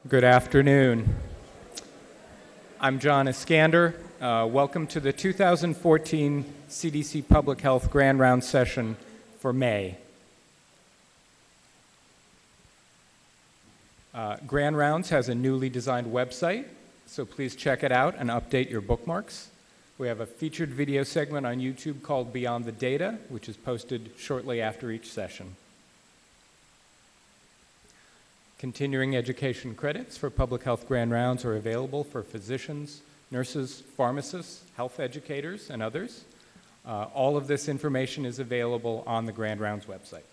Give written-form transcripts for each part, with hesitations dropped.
Good afternoon. I'm John Iskander. Welcome to the 2014 CDC Public Health Grand Round session for May. Grand Rounds has a newly designed website, so please check it out and update your bookmarks. We have a featured video segment on YouTube called Beyond the Data, which is posted shortly after each session. Continuing education credits for public health grand rounds are available for physicians, nurses, pharmacists, health educators, and others. All of this information is available on the Grand Rounds website.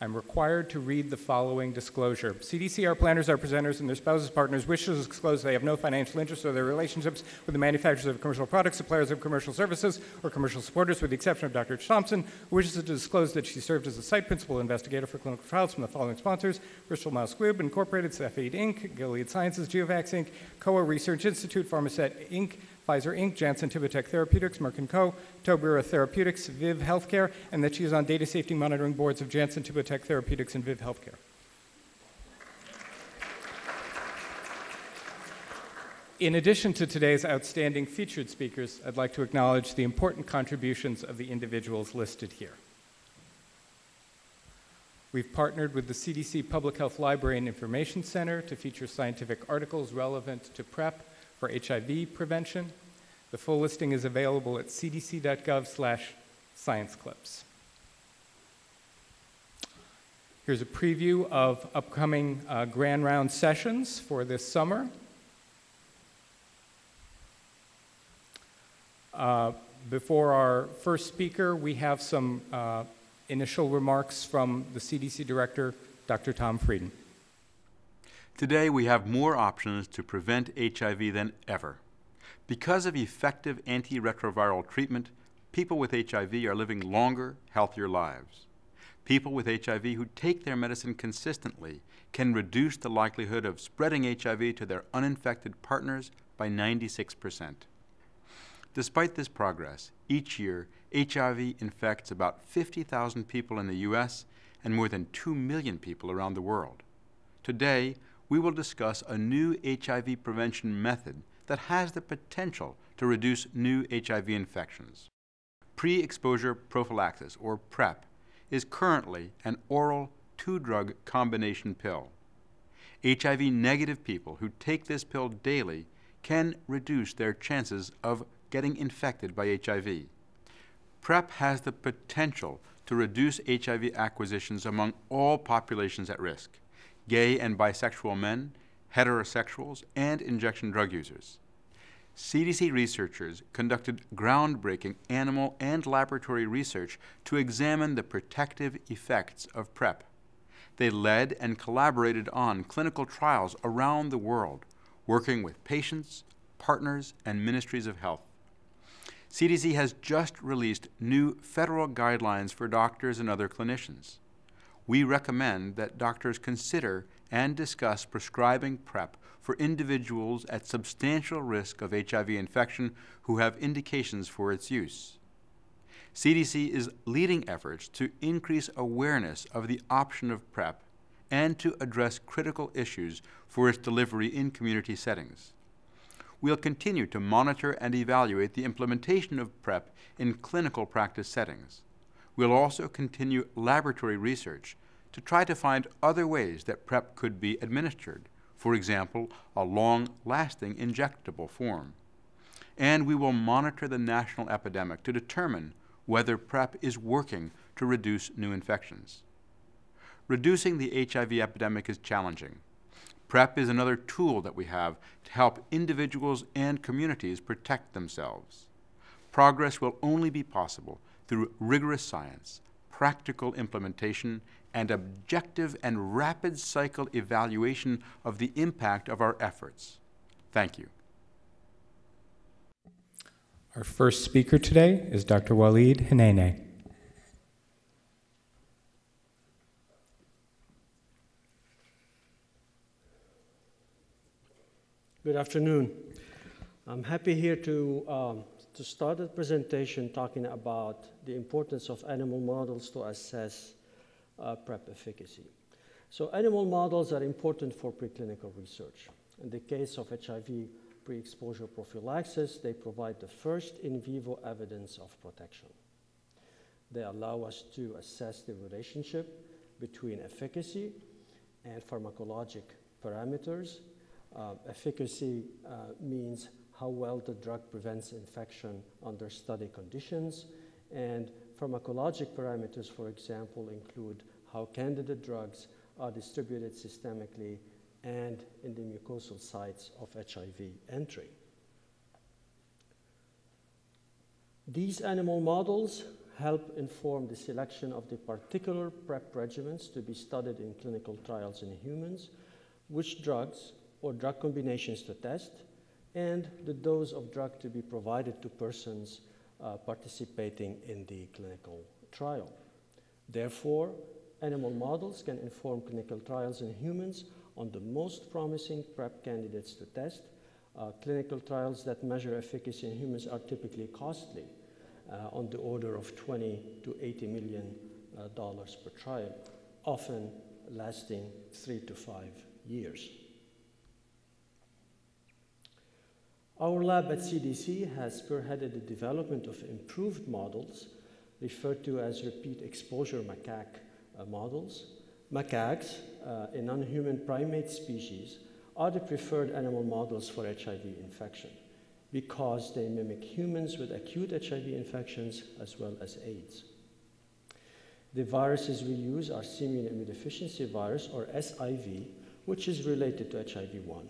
I'm required to read the following disclosure. CDC, our planners, our presenters, and their spouses, partners wish to disclose they have no financial interest or their relationships with the manufacturers of commercial products, suppliers of commercial services, or commercial supporters, with the exception of Dr. Thompson, who wishes to disclose that she served as a site principal investigator for clinical trials from the following sponsors: Bristol Myers Squibb Incorporated, Cepheid Inc., Gilead Sciences, GeoVax Inc., Kowa Research Institute, Pharmasset Inc., Pfizer Inc., Janssen Tibotec Therapeutics, Merck & Co., Tobira Therapeutics, Viv Healthcare, and that she is on data safety monitoring boards of Janssen Tibotec Therapeutics and Viv Healthcare. In addition to today's outstanding featured speakers, I'd like to acknowledge the important contributions of the individuals listed here. We've partnered with the CDC Public Health Library and Information Center to feature scientific articles relevant to PrEP for HIV prevention. The full listing is available at cdc.gov/scienceclips. Here's a preview of upcoming Grand Round sessions for this summer. Before our first speaker, we have some initial remarks from the CDC Director, Dr. Tom Frieden. Today, we have more options to prevent HIV than ever. Because of effective antiretroviral treatment, people with HIV are living longer, healthier lives. People with HIV who take their medicine consistently can reduce the likelihood of spreading HIV to their uninfected partners by 96%. Despite this progress, each year, HIV infects about 50,000 people in the U.S. and more than 2 million people around the world. Today, we will discuss a new HIV prevention method that has the potential to reduce new HIV infections. Pre-exposure prophylaxis, or PrEP, is currently an oral 2-drug combination pill. HIV-negative people who take this pill daily can reduce their chances of getting infected by HIV. PrEP has the potential to reduce HIV acquisitions among all populations at risk: gay and bisexual men, heterosexuals, and injection drug users. CDC researchers conducted groundbreaking animal and laboratory research to examine the protective effects of PrEP. They led and collaborated on clinical trials around the world, working with patients, partners, and ministries of health. CDC has just released new federal guidelines for doctors and other clinicians. We recommend that doctors consider and discuss prescribing PrEP for individuals at substantial risk of HIV infection who have indications for its use. CDC is leading efforts to increase awareness of the option of PrEP and to address critical issues for its delivery in community settings. We'll continue to monitor and evaluate the implementation of PrEP in clinical practice settings. We'll also continue laboratory research to try to find other ways that PrEP could be administered, for example, a long-lasting injectable form. And we will monitor the national epidemic to determine whether PrEP is working to reduce new infections. Reducing the HIV epidemic is challenging. PrEP is another tool that we have to help individuals and communities protect themselves. Progress will only be possible through rigorous science, practical implementation, and objective and rapid cycle evaluation of the impact of our efforts. Thank you. Our first speaker today is Dr. Walid Hanene. Good afternoon. I'm happy here to start the presentation talking about the importance of animal models to assess PrEP efficacy. So animal models are important for preclinical research. In the case of HIV pre-exposure prophylaxis, they provide the first in vivo evidence of protection. They allow us to assess the relationship between efficacy and pharmacologic parameters. Efficacy means how well the drug prevents infection under study conditions, and pharmacologic parameters, for example, include how candidate drugs are distributed systemically and in the mucosal sites of HIV entry. These animal models help inform the selection of the particular PrEP regimens to be studied in clinical trials in humans, which drugs or drug combinations to test, and the dose of drug to be provided to persons participating in the clinical trial. Therefore, animal models can inform clinical trials in humans on the most promising PrEP candidates to test. Clinical trials that measure efficacy in humans are typically costly, on the order of $20 to $80 million per trial, often lasting 3 to 5 years. Our lab at CDC has spearheaded the development of improved models referred to as repeat exposure macaque models. Macaques, a non-human primate species, are the preferred animal models for HIV infection because they mimic humans with acute HIV infections as well as AIDS. The viruses we use are simian immunodeficiency virus, or SIV, which is related to HIV-1,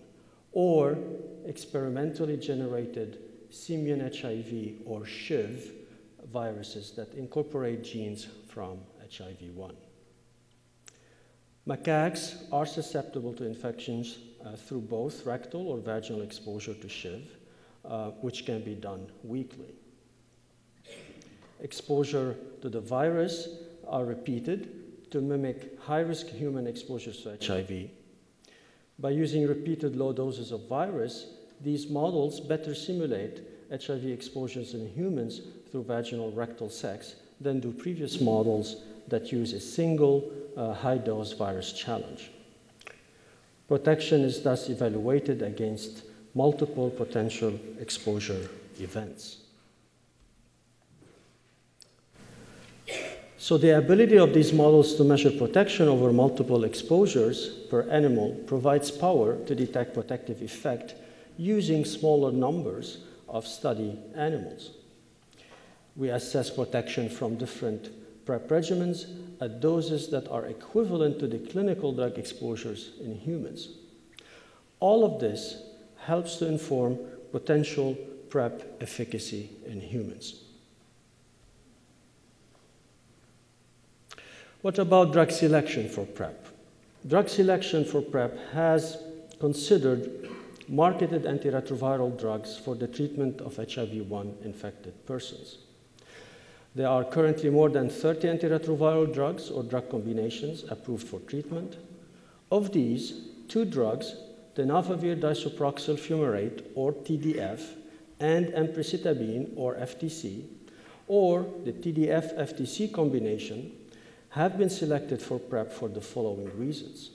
or experimentally generated simian HIV, or SHIV, viruses that incorporate genes from HIV-1. Macaques are susceptible to infections through both rectal or vaginal exposure to SHIV, which can be done weekly. Exposure to the virus are repeated to mimic high-risk human exposures to HIV. By using repeated low doses of virus, these models better simulate HIV exposures in humans through vaginal rectal sex than do previous models that use a single high-dose virus challenge. Protection is thus evaluated against multiple potential exposure events. So the ability of these models to measure protection over multiple exposures per animal provides power to detect protective effect using smaller numbers of study animals. We assess protection from different PrEP regimens at doses that are equivalent to the clinical drug exposures in humans. All of this helps to inform potential PrEP efficacy in humans. What about drug selection for PrEP? Drug selection for PrEP has considered marketed antiretroviral drugs for the treatment of HIV-1 infected persons. There are currently more than 30 antiretroviral drugs or drug combinations approved for treatment. Of these, 2 drugs, tenofovir disoproxil fumarate, or TDF, and emtricitabine, or FTC, or the TDF-FTC combination, have been selected for PrEP for the following reasons.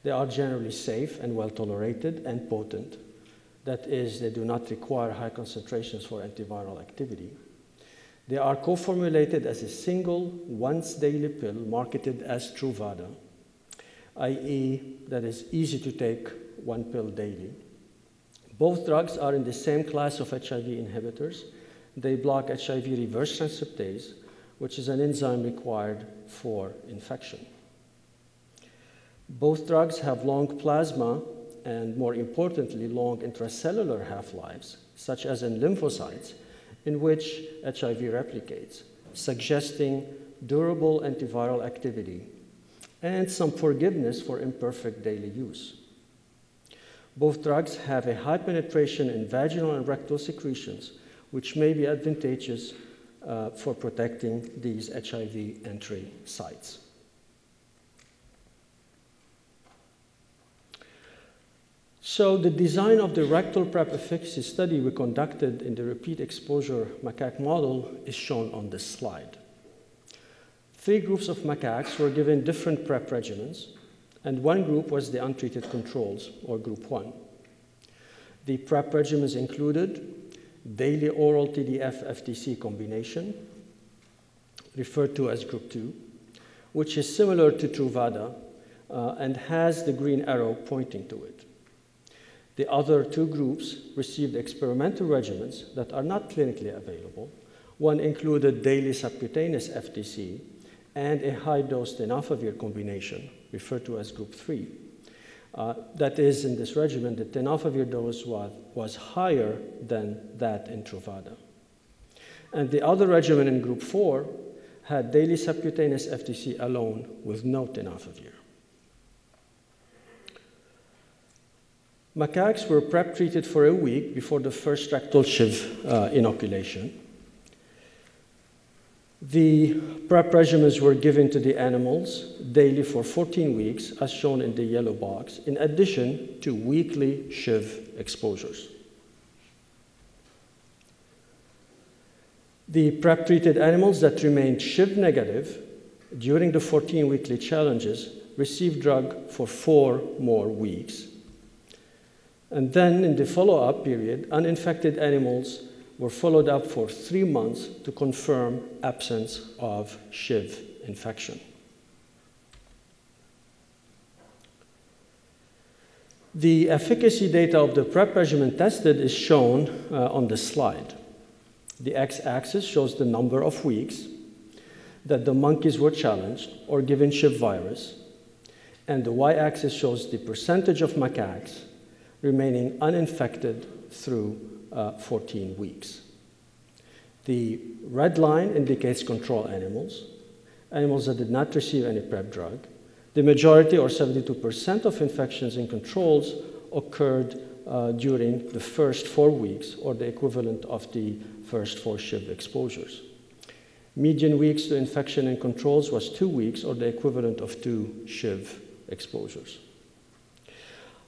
They are generally safe and well tolerated and potent. That is, they do not require high concentrations for antiviral activity. They are co-formulated as a single once-daily pill marketed as Truvada, i.e. that is easy to take 1 pill daily. Both drugs are in the same class of HIV inhibitors. They block HIV reverse transcriptase, which is an enzyme required for infection. Both drugs have long plasma and, more importantly, long intracellular half-lives, such as in lymphocytes, in which HIV replicates, suggesting durable antiviral activity and some forgiveness for imperfect daily use. Both drugs have a high penetration in vaginal and rectal secretions, which may be advantageous for protecting these HIV entry sites. So the design of the rectal PrEP efficacy study we conducted in the repeat exposure macaque model is shown on this slide. 3 groups of macaques were given different PrEP regimens, and 1 group was the untreated controls, or group 1. The PrEP regimens included daily oral TDF-FTC combination, referred to as group 2, which is similar to Truvada and has the green arrow pointing to it. The other 2 groups received experimental regimens that are not clinically available. One included daily subcutaneous FTC and a high-dose tenofovir combination, referred to as group 3. That is, in this regimen, the tenofovir dose was higher than that in Truvada. And the other regimen in group 4 had daily subcutaneous FTC alone with no tenofovir. Macaques were PrEP treated for a week before the first rectal SHIV inoculation. The PrEP regimens were given to the animals daily for 14 weeks, as shown in the yellow box, in addition to weekly SHIV exposures. The PrEP-treated animals that remained SHIV negative during the 14 weekly challenges received drug for 4 more weeks. And then in the follow-up period, uninfected animals were followed up for 3 months to confirm absence of SHIV infection. The efficacy data of the PrEP regimen tested is shown on the slide. The x-axis shows the number of weeks that the monkeys were challenged or given SHIV virus, and the y-axis shows the percentage of macaques remaining uninfected through 14 weeks. The red line indicates control animals, animals that did not receive any PrEP drug. The majority, or 72% of infections in controls, occurred during the first 4 weeks, or the equivalent of the first 4 SHIV exposures. Median weeks to infection in controls was 2 weeks, or the equivalent of 2 SHIV exposures.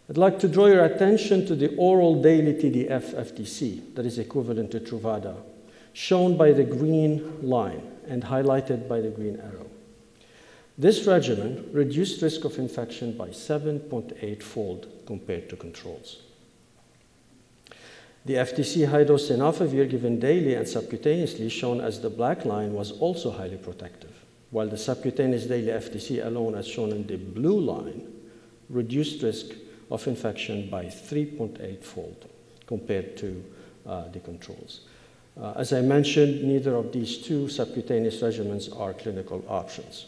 I'd like to draw your attention to the oral daily TDF-FTC that is equivalent to Truvada, shown by the green line and highlighted by the green arrow. This regimen reduced risk of infection by 7.8-fold compared to controls. The FTC high-dose tenofovir given daily and subcutaneously, shown as the black line, was also highly protective, while the subcutaneous daily FTC alone, as shown in the blue line, reduced risk of infection by 3.8-fold compared to the controls. As I mentioned, neither of these 2 subcutaneous regimens are clinical options.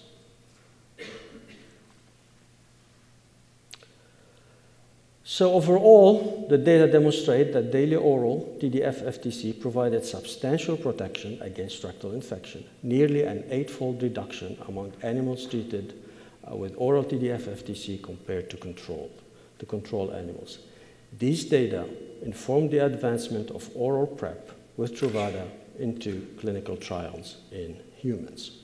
So overall, the data demonstrate that daily oral TDF-FTC provided substantial protection against rectal infection, nearly an 8-fold reduction among animals treated with oral TDF-FTC compared to control animals. These data inform the advancement of oral PrEP with Truvada into clinical trials in humans.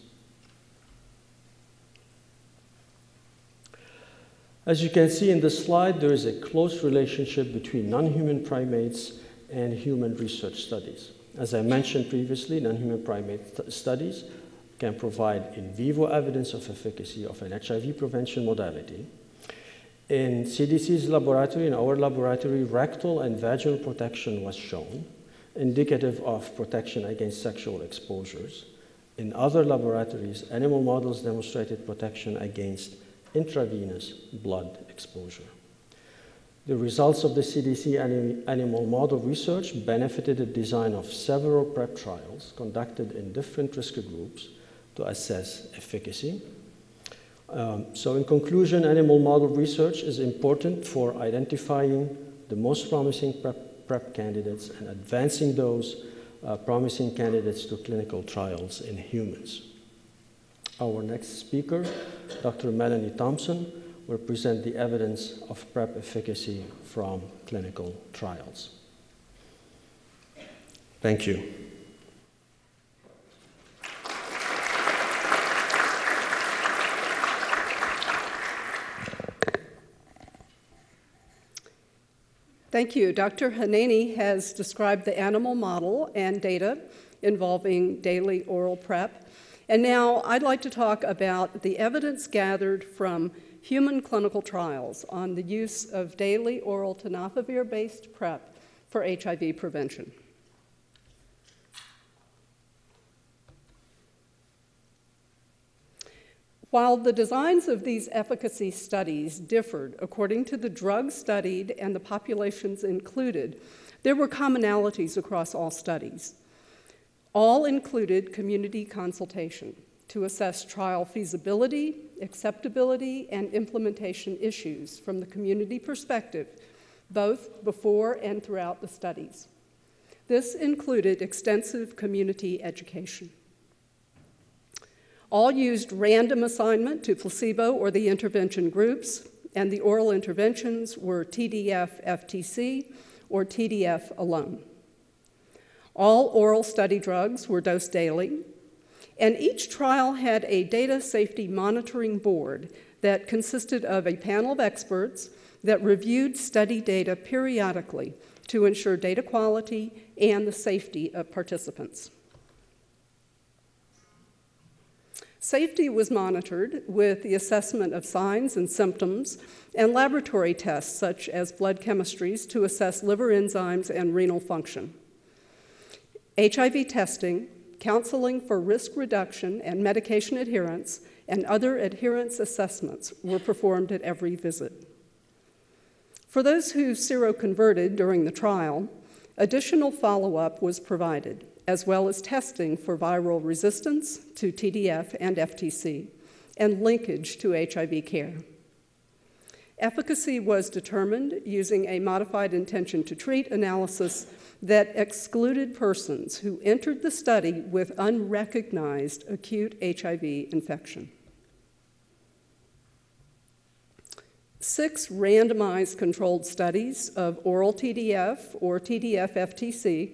As you can see in the slide, there is a close relationship between non-human primates and human research studies. As I mentioned previously, non-human primate studies can provide in vivo evidence of efficacy of an HIV prevention modality. In CDC's laboratory, in our laboratory, rectal and vaginal protection was shown, indicative of protection against sexual exposures. In other laboratories, animal models demonstrated protection against intravenous blood exposure. The results of the CDC animal model research benefited the design of several PrEP trials conducted in different risk groups to assess efficacy. So in conclusion, animal model research is important for identifying the most promising PrEP candidates and advancing those promising candidates to clinical trials in humans. Our next speaker, Dr. Melanie Thompson, will present the evidence of PrEP efficacy from clinical trials. Thank you. Thank you. Dr. Hanani has described the animal model and data involving daily oral PrEP. And now I'd like to talk about the evidence gathered from human clinical trials on the use of daily oral tenofovir-based PrEP for HIV prevention. While the designs of these efficacy studies differed according to the drug studied and the populations included, there were commonalities across all studies. All included community consultation to assess trial feasibility, acceptability, and implementation issues from the community perspective, both before and throughout the studies. This included extensive community education. All used random assignment to placebo or the intervention groups, and the oral interventions were TDF-FTC or TDF alone. All oral study drugs were dosed daily, and each trial had a data safety monitoring board that consisted of a panel of experts that reviewed study data periodically to ensure data quality and the safety of participants. Safety was monitored with the assessment of signs and symptoms and laboratory tests such as blood chemistries to assess liver enzymes and renal function. HIV testing, counseling for risk reduction and medication adherence, and other adherence assessments were performed at every visit. For those who seroconverted during the trial, additional follow-up was provided, as well as testing for viral resistance to TDF and FTC, and linkage to HIV care. Efficacy was determined using a modified intention to treat analysis that excluded persons who entered the study with unrecognized acute HIV infection. 6 randomized controlled studies of oral TDF or TDF-FTC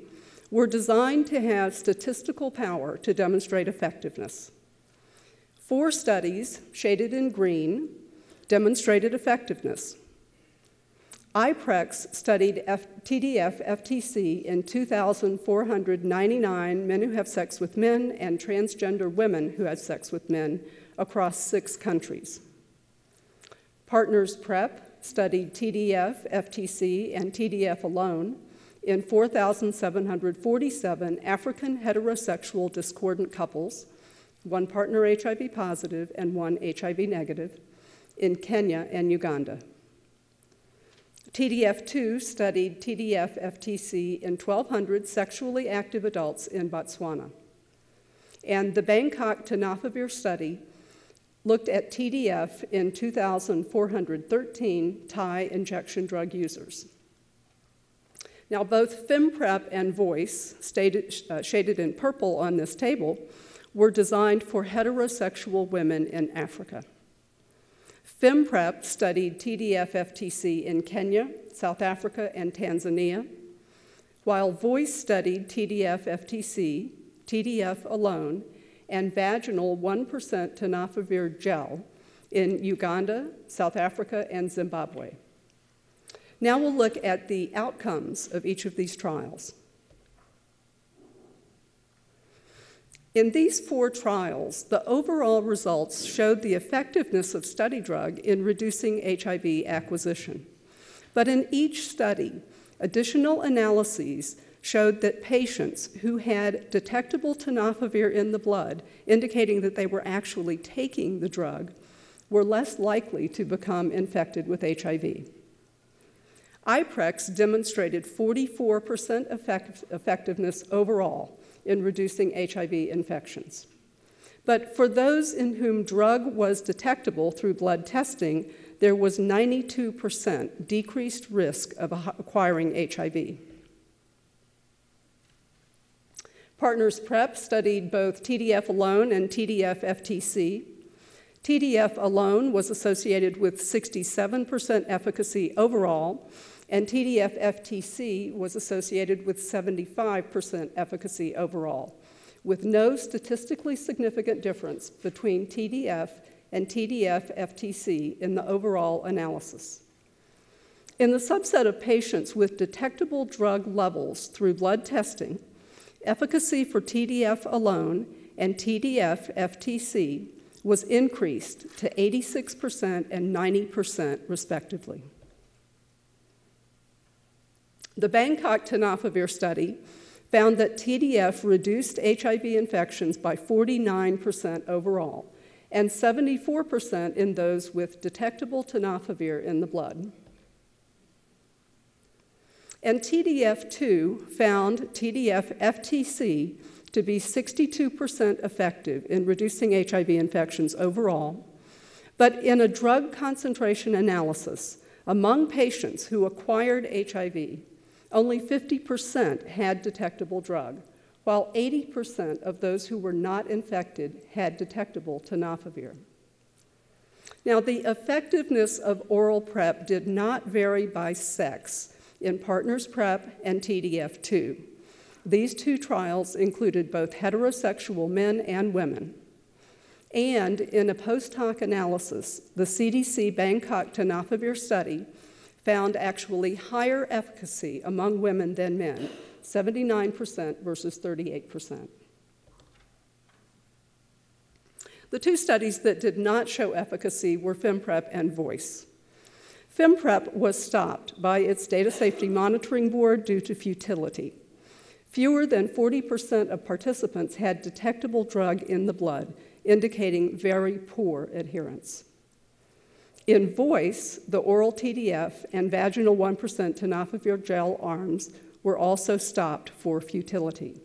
were designed to have statistical power to demonstrate effectiveness. 4 studies, shaded in green, demonstrated effectiveness. IPREX studied TDF-FTC in 2,499 men who have sex with men and transgender women who have sex with men across 6 countries. Partners PrEP studied TDF-FTC and TDF alone in 4,747 African heterosexual discordant couples, 1 partner HIV positive and 1 HIV negative, in Kenya and Uganda. TDF-2 studied TDF-FTC in 1,200 sexually active adults in Botswana. And the Bangkok tenofovir study looked at TDF in 2,413 Thai injection drug users. Now, both FemPrep and Voice, shaded in purple on this table, were designed for heterosexual women in Africa. FemPrep studied TDF-FTC in Kenya, South Africa, and Tanzania, while Voice studied TDF-FTC, TDF alone, and vaginal 1% tenofovir gel in Uganda, South Africa, and Zimbabwe. Now we'll look at the outcomes of each of these trials. In these 4 trials, the overall results showed the effectiveness of study drug in reducing HIV acquisition. But in each study, additional analyses showed that patients who had detectable tenofovir in the blood, indicating that they were actually taking the drug, were less likely to become infected with HIV. IPREX demonstrated 44% effectiveness overall in reducing HIV infections. But for those in whom drug was detectable through blood testing, there was 92% decreased risk of acquiring HIV. Partners PrEP studied both TDF alone and TDF-FTC. TDF alone was associated with 67% efficacy overall, and TDF-FTC was associated with 75% efficacy overall, with no statistically significant difference between TDF and TDF-FTC in the overall analysis. In the subset of patients with detectable drug levels through blood testing, efficacy for TDF alone and TDF-FTC was increased to 86% and 90%, respectively. The Bangkok-Tenofovir study found that TDF reduced HIV infections by 49% overall and 74% in those with detectable tenofovir in the blood. And TDF-2 found TDF-FTC to be 62% effective in reducing HIV infections overall, but in a drug concentration analysis among patients who acquired HIV, only 50% had detectable drug, while 80% of those who were not infected had detectable tenofovir. Now, the effectiveness of oral PrEP did not vary by sex in Partners PrEP and TDF-2. These two trials included both heterosexual men and women. And in a post-hoc analysis, the CDC Bangkok-Tenofovir study found actually higher efficacy among women than men, 79% versus 38%. The two studies that did not show efficacy were FIMPREP and VOICE. FIMPREP was stopped by its Data Safety Monitoring Board due to futility. Fewer than 40% of participants had detectable drug in the blood, indicating very poor adherence. In VOICE, the oral TDF and vaginal 1% tenofovir gel arms were also stopped for futility.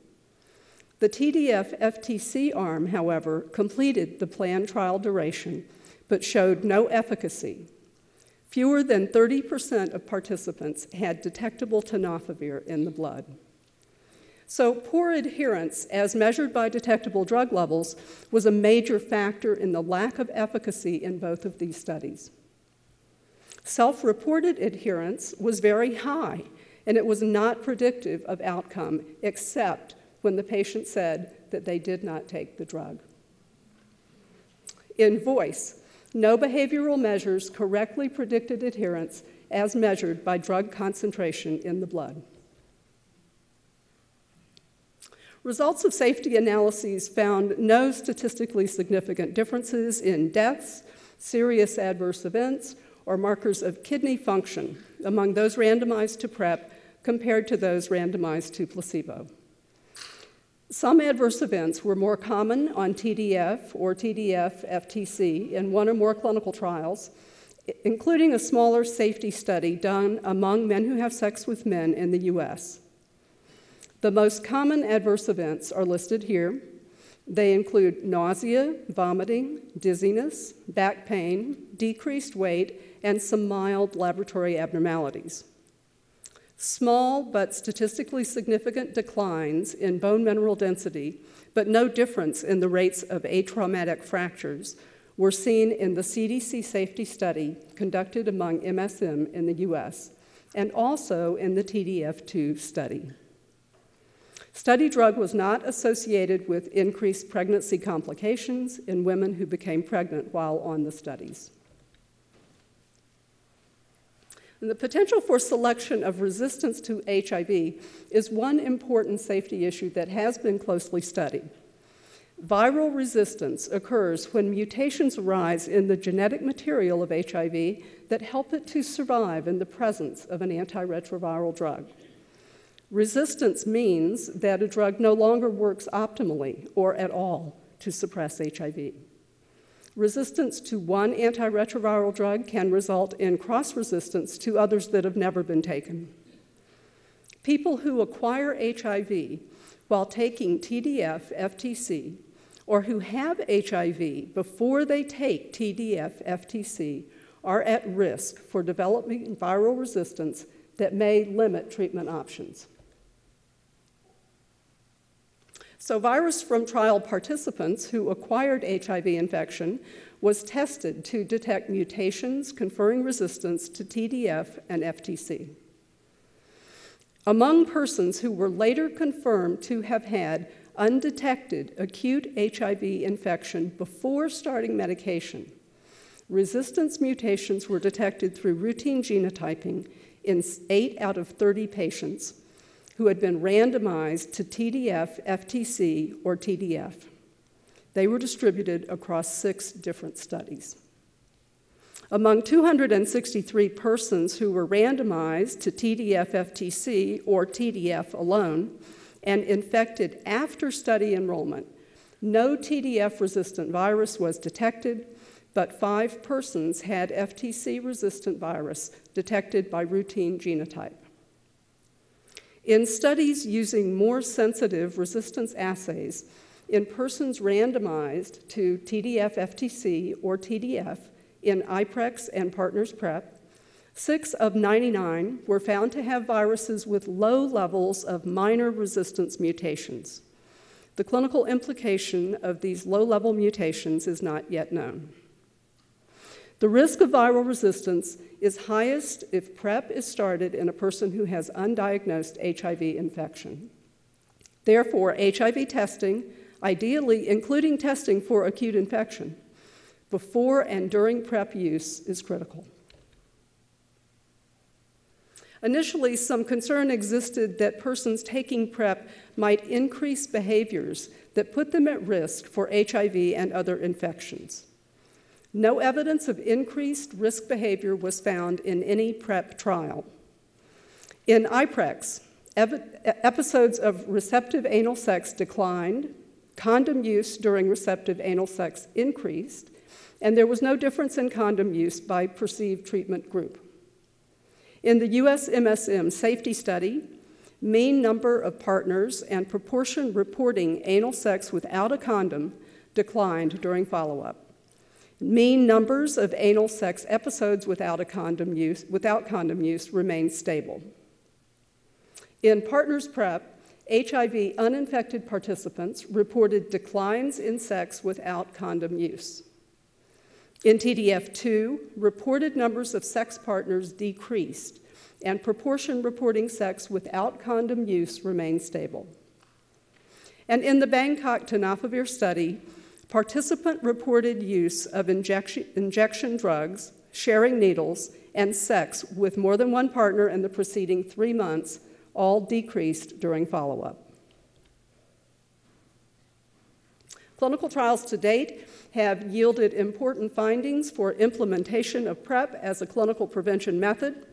The TDF-FTC arm, however, completed the planned trial duration, but showed no efficacy. Fewer than 30% of participants had detectable tenofovir in the blood. So poor adherence, as measured by detectable drug levels, was a major factor in the lack of efficacy in both of these studies. Self-reported adherence was very high, and it was not predictive of outcome, except when the patient said that they did not take the drug. In VOICE, no behavioral measures correctly predicted adherence as measured by drug concentration in the blood. Results of safety analyses found no statistically significant differences in deaths, serious adverse events, or markers of kidney function among those randomized to PrEP compared to those randomized to placebo. Some adverse events were more common on TDF or TDF-FTC in one or more clinical trials, including a smaller safety study done among men who have sex with men in the US. The most common adverse events are listed here. They include nausea, vomiting, dizziness, back pain, decreased weight, and some mild laboratory abnormalities. Small but statistically significant declines in bone mineral density, but no difference in the rates of atraumatic fractures, were seen in the CDC safety study conducted among MSM in the US, and also in the TDF-2 study. Study drug was not associated with increased pregnancy complications in women who became pregnant while on the studies. And the potential for selection of resistance to HIV is one important safety issue that has been closely studied. Viral resistance occurs when mutations arise in the genetic material of HIV that help it to survive in the presence of an antiretroviral drug. Resistance means that a drug no longer works optimally or at all to suppress HIV. Resistance to one antiretroviral drug can result in cross-resistance to others that have never been taken. People who acquire HIV while taking TDF-FTC or who have HIV before they take TDF-FTC are at risk for developing viral resistance that may limit treatment options. So virus from trial participants who acquired HIV infection was tested to detect mutations conferring resistance to TDF and FTC. Among persons who were later confirmed to have had undetected acute HIV infection before starting medication, resistance mutations were detected through routine genotyping in 8 out of 30 patients who had been randomized to TDF, FTC, or TDF. They were distributed across 6 different studies. Among 263 persons who were randomized to TDF-FTC or TDF alone and infected after study enrollment, no TDF-resistant virus was detected, but 5 persons had FTC-resistant virus detected by routine genotype. In studies using more sensitive resistance assays, in persons randomized to TDF-FTC or TDF in IPREX and Partners PrEP, 6 of 99 were found to have viruses with low levels of minor resistance mutations. The clinical implication of these low-level mutations is not yet known. The risk of viral resistance is highest if PrEP is started in a person who has undiagnosed HIV infection. Therefore, HIV testing, ideally including testing for acute infection, before and during PrEP use is critical. Initially, some concern existed that persons taking PrEP might increase behaviors that put them at risk for HIV and other infections. No evidence of increased risk behavior was found in any PrEP trial. In IPREX, episodes of receptive anal sex declined, condom use during receptive anal sex increased, and there was no difference in condom use by perceived treatment group. In the US MSM safety study, mean number of partners and proportion reporting anal sex without a condom declined during follow-up. Mean numbers of anal sex episodes without condom use remained stable. In Partners PrEP, HIV uninfected participants reported declines in sex without condom use. In TDF2, reported numbers of sex partners decreased, and proportion reporting sex without condom use remained stable. And in the Bangkok tenofovir study, participant-reported use of injection drugs, sharing needles, and sex with more than one partner in the preceding 3 months all decreased during follow-up. Clinical trials to date have yielded important findings for implementation of PrEP as a clinical prevention method.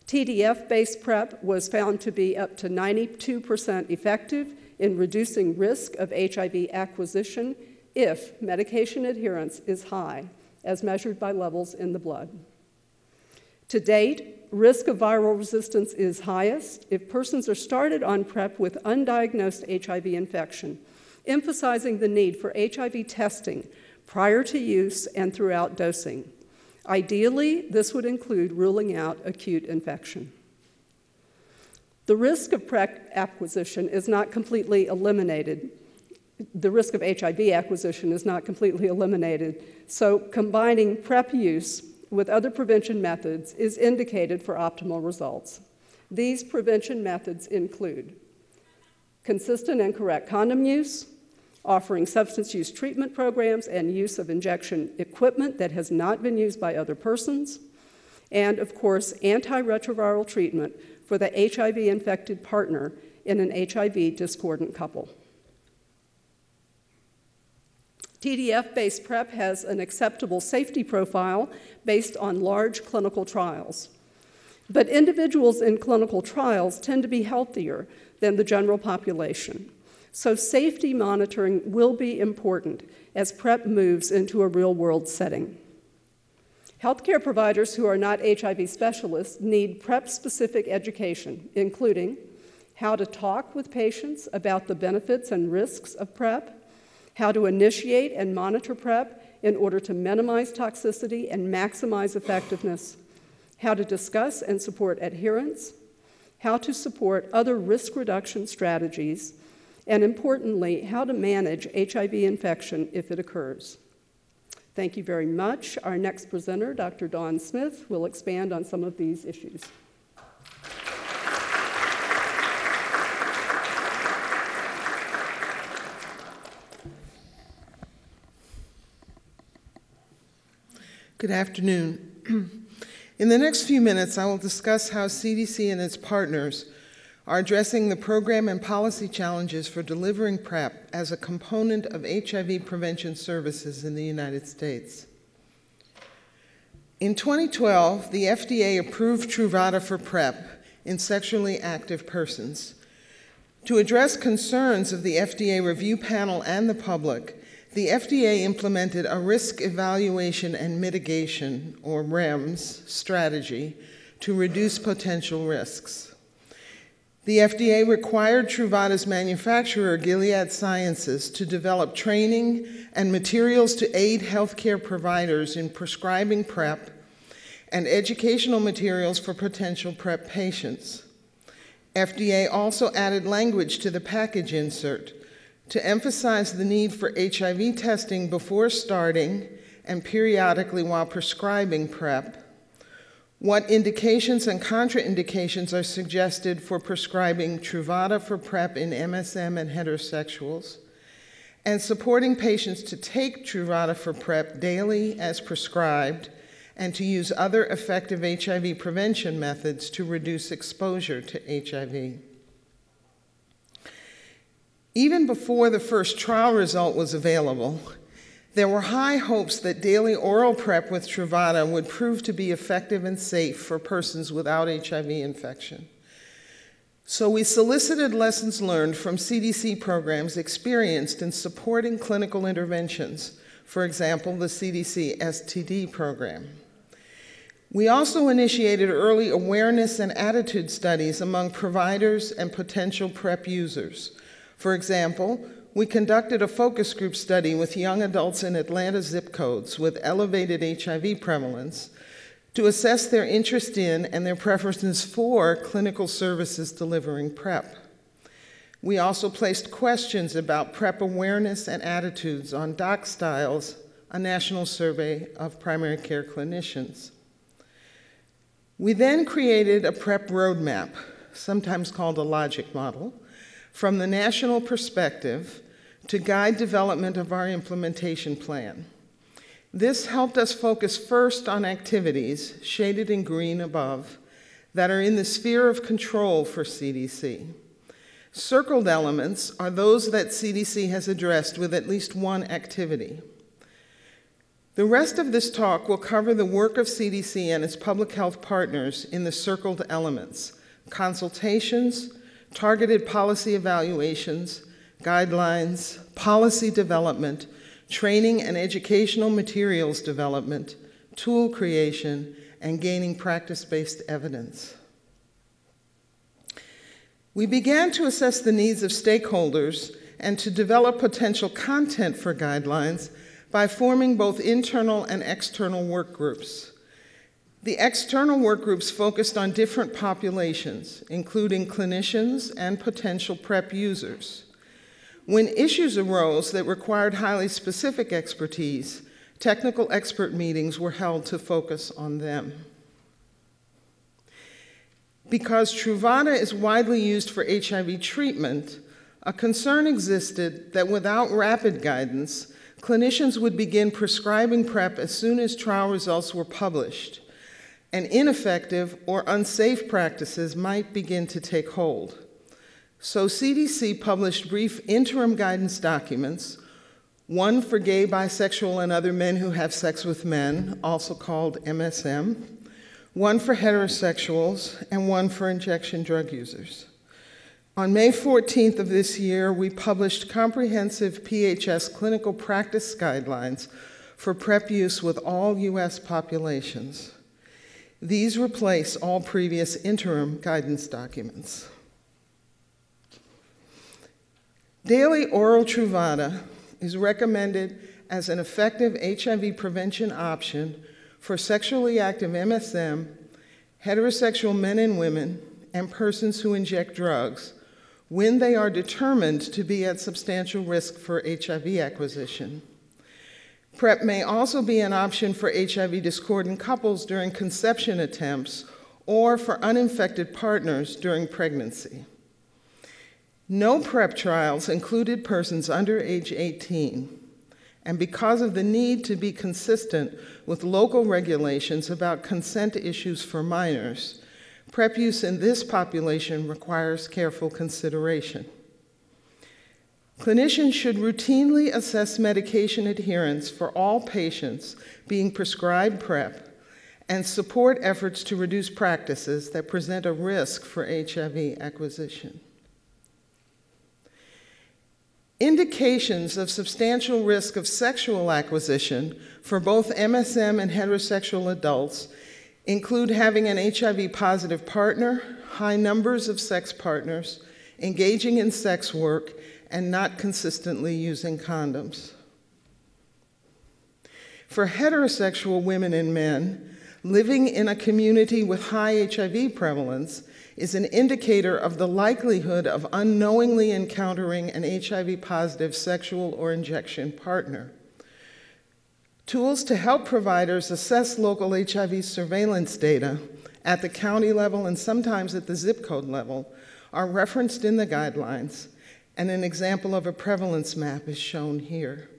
TDF-based PrEP was found to be up to 92% effective in reducing risk of HIV acquisition if medication adherence is high, as measured by levels in the blood. To date, risk of viral resistance is highest if persons are started on PrEP with undiagnosed HIV infection, emphasizing the need for HIV testing prior to use and throughout dosing. Ideally, this would include ruling out acute infection. The risk of PrEP acquisition is not completely eliminated. The risk of HIV acquisition is not completely eliminated, so combining PrEP use with other prevention methods is indicated for optimal results. These prevention methods include consistent and correct condom use, offering substance use treatment programs and use of injection equipment that has not been used by other persons, and of course, antiretroviral treatment for the HIV-infected partner in an HIV discordant couple. TDF-based PrEP has an acceptable safety profile based on large clinical trials. But individuals in clinical trials tend to be healthier than the general population. So safety monitoring will be important as PrEP moves into a real-world setting. Healthcare providers who are not HIV specialists need PrEP-specific education, including how to talk with patients about the benefits and risks of PrEP, how to initiate and monitor PrEP in order to minimize toxicity and maximize effectiveness, how to discuss and support adherence, how to support other risk reduction strategies, and importantly, how to manage HIV infection if it occurs. Thank you very much. Our next presenter, Dr. Dawn Smith, will expand on some of these issues. Good afternoon. In the next few minutes, I will discuss how CDC and its partners are addressing the program and policy challenges for delivering PrEP as a component of HIV prevention services in the United States. In 2012, the FDA approved Truvada for PrEP in sexually active persons. To address concerns of the FDA review panel and the public, the FDA implemented a risk evaluation and mitigation, or REMS, strategy to reduce potential risks. The FDA required Truvada's manufacturer, Gilead Sciences, to develop training and materials to aid healthcare providers in prescribing PrEP and educational materials for potential PrEP patients. FDA also added language to the package insert to emphasize the need for HIV testing before starting and periodically while prescribing PrEP, what indications and contraindications are suggested for prescribing Truvada for PrEP in MSM and heterosexuals, and supporting patients to take Truvada for PrEP daily as prescribed and to use other effective HIV prevention methods to reduce exposure to HIV. Even before the first trial result was available, there were high hopes that daily oral PrEP with Truvada would prove to be effective and safe for persons without HIV infection. So we solicited lessons learned from CDC programs experienced in supporting clinical interventions, for example, the CDC STD program. We also initiated early awareness and attitude studies among providers and potential PrEP users. For example, we conducted a focus group study with young adults in Atlanta zip codes with elevated HIV prevalence to assess their interest in and their preferences for clinical services delivering PrEP. We also placed questions about PrEP awareness and attitudes on DocStyles, a national survey of primary care clinicians. We then created a PrEP roadmap, sometimes called a logic model, from the national perspective to guide development of our implementation plan. This helped us focus first on activities, shaded in green above, that are in the sphere of control for CDC. Circled elements are those that CDC has addressed with at least one activity. The rest of this talk will cover the work of CDC and its public health partners in the circled elements: consultations, targeted policy evaluations, guidelines, policy development, training and educational materials development, tool creation, and gaining practice-based evidence. We began to assess the needs of stakeholders and to develop potential content for guidelines by forming both internal and external work groups. The external work groups focused on different populations, including clinicians and potential PrEP users. When issues arose that required highly specific expertise, technical expert meetings were held to focus on them. Because Truvada is widely used for HIV treatment, a concern existed that without rapid guidance, clinicians would begin prescribing PrEP as soon as trial results were published, and ineffective or unsafe practices might begin to take hold. So CDC published brief interim guidance documents, one for gay, bisexual, and other men who have sex with men, also called MSM, one for heterosexuals, and one for injection drug users. On May 14th of this year, we published comprehensive PHS clinical practice guidelines for PrEP use with all US populations. These replace all previous interim guidance documents. Daily oral Truvada is recommended as an effective HIV prevention option for sexually active MSM, heterosexual men and women, and persons who inject drugs when they are determined to be at substantial risk for HIV acquisition. PrEP may also be an option for HIV discordant couples during conception attempts or for uninfected partners during pregnancy. No PrEP trials included persons under age 18, and because of the need to be consistent with local regulations about consent issues for minors, PrEP use in this population requires careful consideration. Clinicians should routinely assess medication adherence for all patients being prescribed PrEP and support efforts to reduce practices that present a risk for HIV acquisition. Indications of substantial risk of sexual acquisition for both MSM and heterosexual adults include having an HIV-positive partner, high numbers of sex partners, engaging in sex work, and not consistently using condoms. For heterosexual women and men, living in a community with high HIV prevalence is an indicator of the likelihood of unknowingly encountering an HIV-positive sexual or injection partner. Tools to help providers assess local HIV surveillance data at the county level and sometimes at the zip code level are referenced in the guidelines, and an example of a prevalence map is shown here.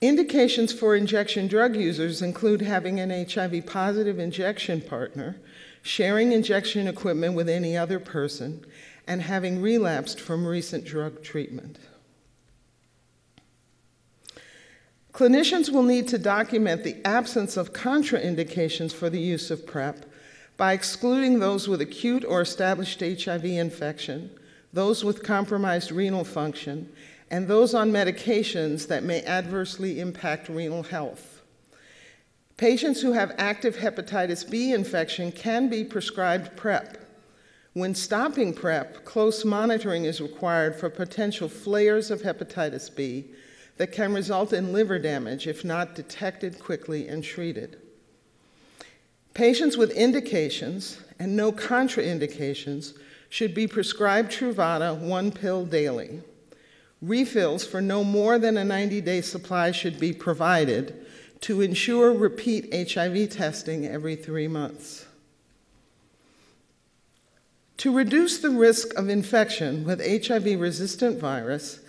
Indications for injection drug users include having an HIV-positive injection partner, sharing injection equipment with any other person, and having relapsed from recent drug treatment. Clinicians will need to document the absence of contraindications for the use of PrEP by excluding those with acute or established HIV infection, those with compromised renal function, and those on medications that may adversely impact renal health. Patients who have active hepatitis B infection can be prescribed PrEP. When stopping PrEP, close monitoring is required for potential flares of hepatitis B that can result in liver damage if not detected quickly and treated. Patients with indications and no contraindications should be prescribed Truvada 1 pill daily. Refills for no more than a 90-day supply should be provided to ensure repeat HIV testing every 3 months. To reduce the risk of infection with HIV-resistant virus,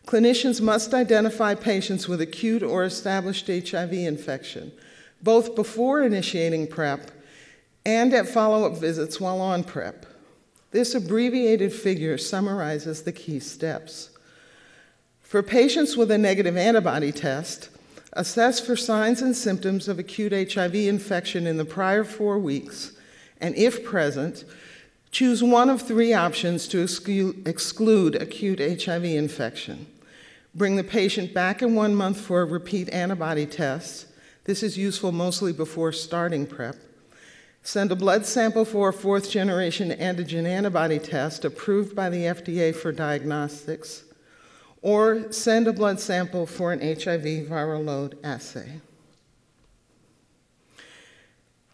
clinicians must identify patients with acute or established HIV infection, both before initiating PrEP and at follow-up visits while on PrEP. This abbreviated figure summarizes the key steps. For patients with a negative antibody test, assess for signs and symptoms of acute HIV infection in the prior 4 weeks, and if present, choose one of 3 options to exclude acute HIV infection. Bring the patient back in 1 month for a repeat antibody test. This is useful mostly before starting PrEP. Send a blood sample for a 4th-generation antigen antibody test approved by the FDA for diagnostics, or send a blood sample for an HIV viral load assay.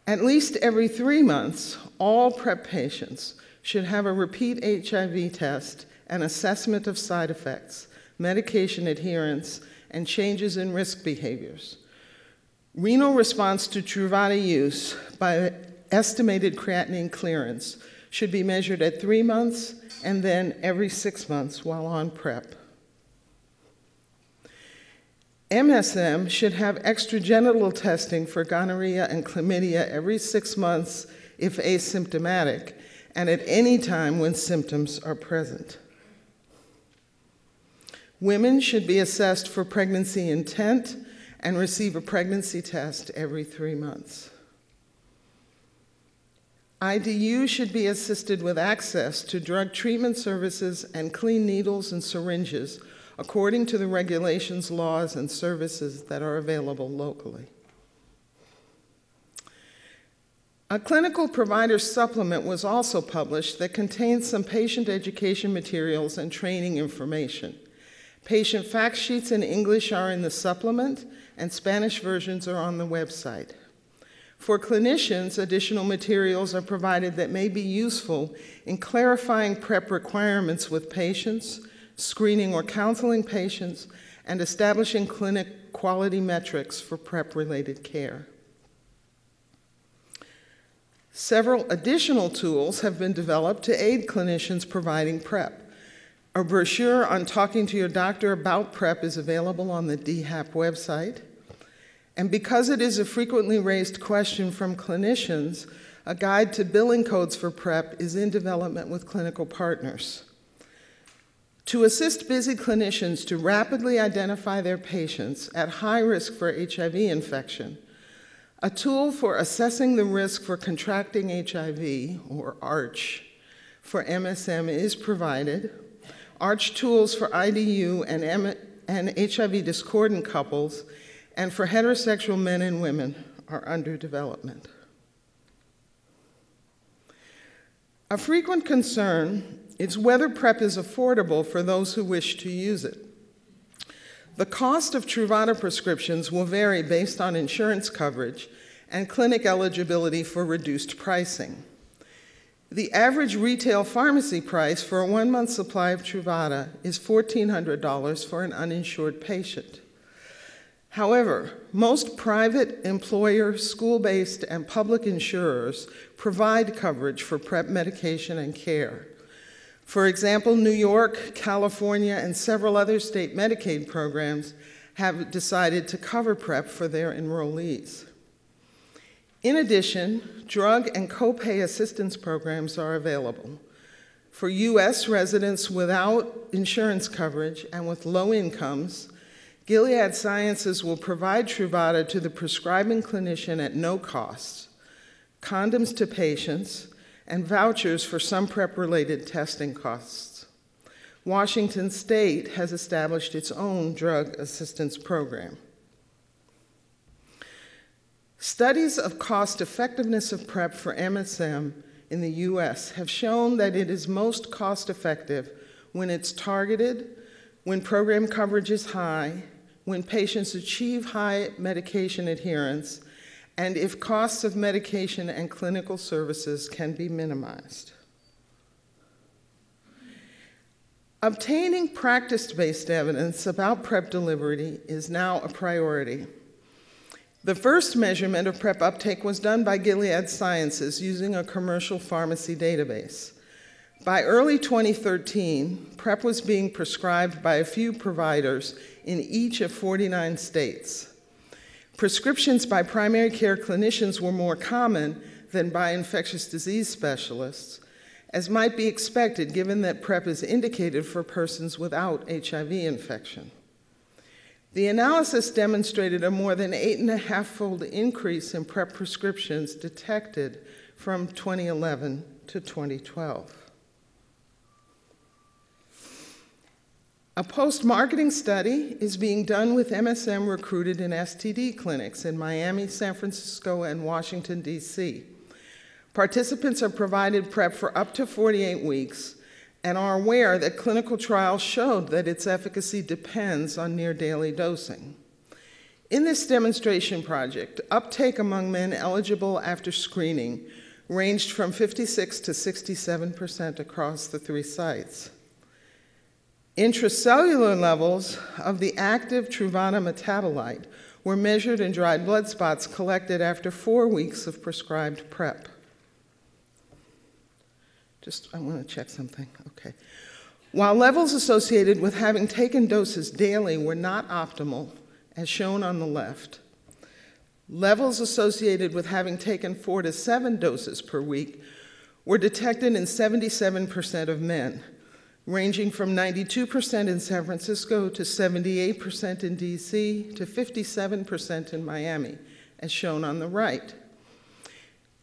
At least every 3 months, all PrEP patients should have a repeat HIV test and assessment of side effects, medication adherence, and changes in risk behaviors. Renal response to Truvada use by estimated creatinine clearance should be measured at 3 months and then every 6 months while on PrEP. MSM should have extragenital testing for gonorrhea and chlamydia every 6 months if asymptomatic, and at any time when symptoms are present. Women should be assessed for pregnancy intent and receive a pregnancy test every 3 months. IDU should be assisted with access to drug treatment services and clean needles and syringes according to the regulations, laws, and services that are available locally. A clinical provider supplement was also published that contains some patient education materials and training information. Patient fact sheets in English are in the supplement, and Spanish versions are on the website. For clinicians, additional materials are provided that may be useful in clarifying PrEP requirements with patients, screening or counseling patients, and establishing clinic quality metrics for PrEP-related care. Several additional tools have been developed to aid clinicians providing PrEP. A brochure on talking to your doctor about PrEP is available on the DHAP website, And because it is a frequently raised question from clinicians, a guide to billing codes for PrEP is in development with clinical partners. To assist busy clinicians to rapidly identify their patients at high risk for HIV infection, a tool for assessing the risk for contracting HIV, or ARCH, for MSM is provided. ARCH tools for IDU and HIV discordant couples and for heterosexual men and women are under development. A frequent concern is whether PrEP is affordable for those who wish to use it. The cost of Truvada prescriptions will vary based on insurance coverage and clinic eligibility for reduced pricing. The average retail pharmacy price for a 1-month supply of Truvada is $1,400 for an uninsured patient. However, most private, employer, school-based, and public insurers provide coverage for PrEP medication and care. For example, New York, California, and several other state Medicaid programs have decided to cover PrEP for their enrollees. In addition, drug and copay assistance programs are available. For U.S. residents without insurance coverage and with low incomes, Gilead Sciences will provide Truvada to the prescribing clinician at no cost, condoms to patients, and vouchers for some PrEP-related testing costs. Washington State has established its own drug assistance program. Studies of cost effectiveness of PrEP for MSM in the US have shown that it is most cost effective when it's targeted, when program coverage is high, when patients achieve high medication adherence, and if costs of medication and clinical services can be minimized. Obtaining practice-based evidence about PrEP delivery is now a priority. The first measurement of PrEP uptake was done by Gilead Sciences using a commercial pharmacy database. By early 2013, PrEP was being prescribed by a few providers in each of 49 states. Prescriptions by primary care clinicians were more common than by infectious disease specialists, as might be expected given that PrEP is indicated for persons without HIV infection. The analysis demonstrated a more than 8.5-fold increase in PrEP prescriptions detected from 2011 to 2012. A post-marketing study is being done with MSM recruited in STD clinics in Miami, San Francisco, and Washington, D.C. Participants are provided PrEP for up to 48 weeks and are aware that clinical trials showed that its efficacy depends on near-daily dosing. In this demonstration project, uptake among men eligible after screening ranged from 56% to 67% across the 3 sites. Intracellular levels of the active Truvada metabolite were measured in dried blood spots collected after 4 weeks of prescribed PrEP. I want to check something. Okay. While levels associated with having taken doses daily were not optimal, as shown on the left, levels associated with having taken 4 to 7 doses per week were detected in 77% of men, ranging from 92% in San Francisco to 78% in DC to 57% in Miami, as shown on the right.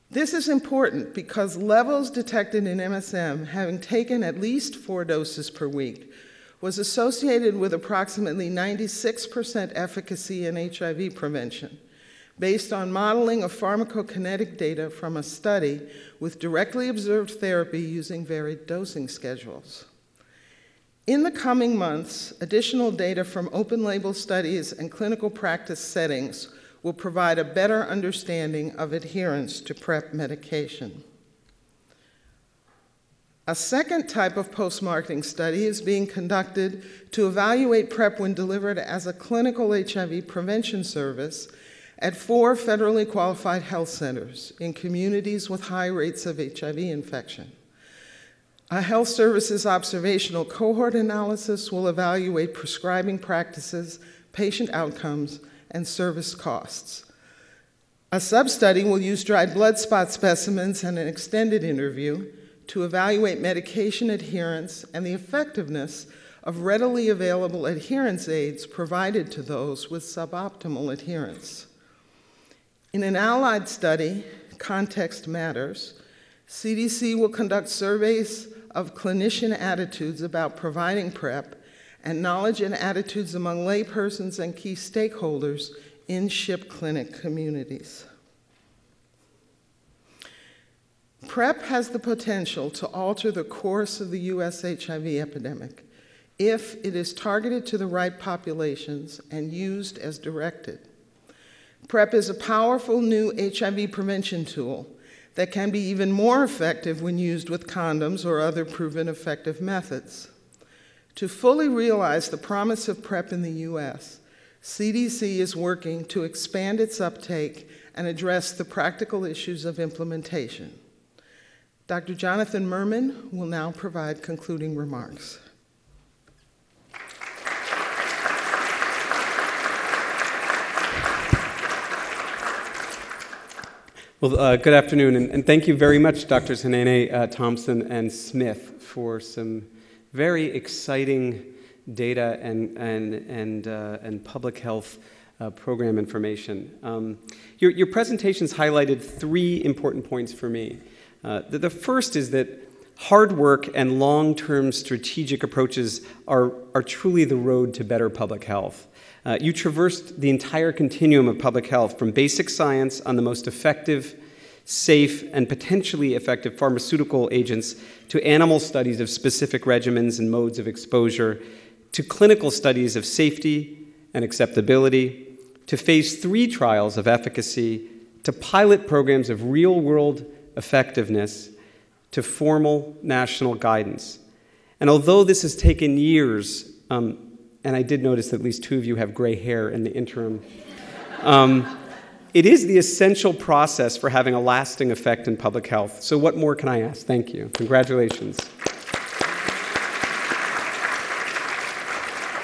This is important because levels detected in MSM having taken at least 4 doses per week was associated with approximately 96% efficacy in HIV prevention, based on modeling of pharmacokinetic data from a study with directly observed therapy using varied dosing schedules. In the coming months, additional data from open-label studies and clinical practice settings will provide a better understanding of adherence to PrEP medication. A second type of post-marketing study is being conducted to evaluate PrEP when delivered as a clinical HIV prevention service at 4 federally qualified health centers in communities with high rates of HIV infection. A health services observational cohort analysis will evaluate prescribing practices, patient outcomes, and service costs. A sub-study will use dried blood spot specimens and an extended interview to evaluate medication adherence and the effectiveness of readily available adherence aids provided to those with suboptimal adherence. In an allied study, Context Matters, CDC will conduct surveys of clinician attitudes about providing PrEP and knowledge and attitudes among laypersons and key stakeholders in SHIP clinic communities. PrEP has the potential to alter the course of the U.S. HIV epidemic if it is targeted to the right populations and used as directed. PrEP is a powerful new HIV prevention tool that can be even more effective when used with condoms or other proven effective methods. To fully realize the promise of PrEP in the U.S., CDC is working to expand its uptake and address the practical issues of implementation. Dr. Jonathan Mermin will now provide concluding remarks. Well, good afternoon, and thank you very much, Drs. Hanene, Thompson, and Smith, for some very exciting data and public health program information. Your presentations highlighted 3 important points for me. The first is that hard work and long-term strategic approaches are truly the road to better public health. You traversed the entire continuum of public health, from basic science on the most effective, safe, and potentially effective pharmaceutical agents to animal studies of specific regimens and modes of exposure, to clinical studies of safety and acceptability, to phase 3 trials of efficacy, to pilot programs of real-world effectiveness, to formal national guidance. And although this has taken years, and I did notice that at least 2 of you have gray hair in the interim, it is the essential process for having a lasting effect in public health. So what more can I ask? Thank you. Congratulations.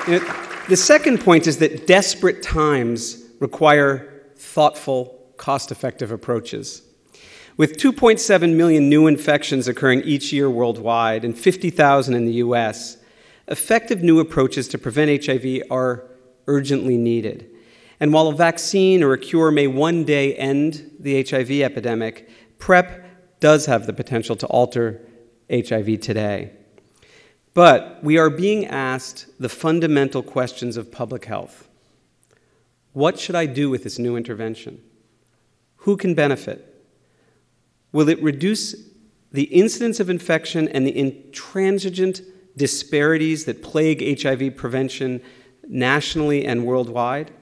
The second point is that desperate times require thoughtful, cost-effective approaches. With 2.7 million new infections occurring each year worldwide and 50,000 in the US, effective new approaches to prevent HIV are urgently needed. And while a vaccine or a cure may one day end the HIV epidemic, PrEP does have the potential to alter HIV today. But we are being asked the fundamental questions of public health. What should I do with this new intervention? Who can benefit? Will it reduce the incidence of infection and the intransigent disparities that plague HIV prevention nationally and worldwide?